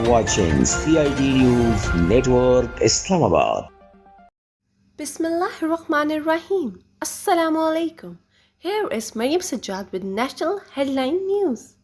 watching CID News Network Islamabad. Bismillahirrahmanirrahim. Assalamu alaikum. Here is Maryum Sajjad with National Headline News.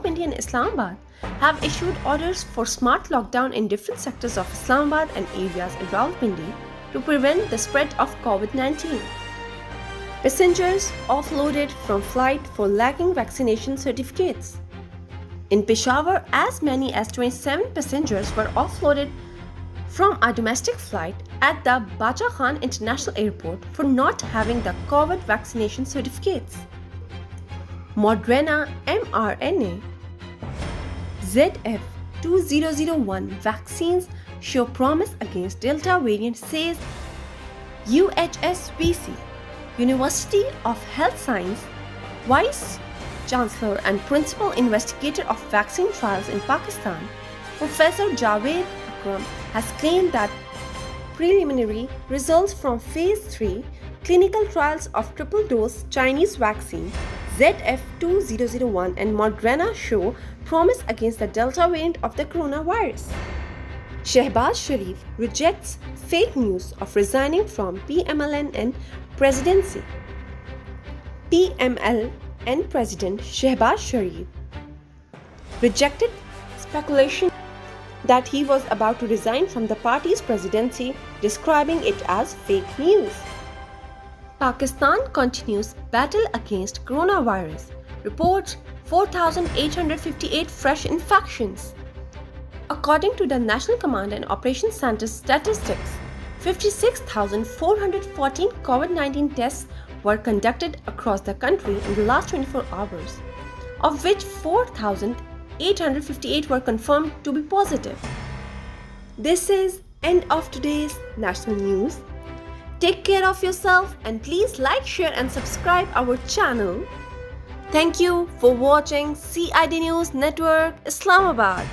India and Islamabad have issued orders for smart lockdown in different sectors of Islamabad and areas around Rawalpindi to prevent the spread of COVID-19. Passengers offloaded from flight for lacking vaccination certificates. In Peshawar, as many as 27 passengers were offloaded from a domestic flight at the Bacha Khan International Airport for not having the COVID vaccination certificates. Moderna mRNA ZF2001 vaccines show promise against Delta variant, says UHSVC, University of Health Science Vice Chancellor and Principal Investigator of Vaccine Trials in Pakistan, Professor Javed Akram, has claimed that preliminary results from Phase 3 clinical trials of triple-dose Chinese vaccine ZF2001 and Moderna show promise against the Delta variant of the coronavirus. Shehbaz Sharif rejects fake news of resigning from PMLN presidency. PMLN President Shehbaz Sharif rejected speculation that he was about to resign from the party's presidency, describing it as fake news. Pakistan continues battle against coronavirus. Reports 4,858 fresh infections. According to the National Command and Operations Center statistics, 56,414 COVID-19 tests were conducted across the country in the last 24 hours, of which 4,858 were confirmed to be positive. This is end of today's national news. Take care of yourself and please like, share and subscribe our channel. Thank you for watching CID News Network Islamabad.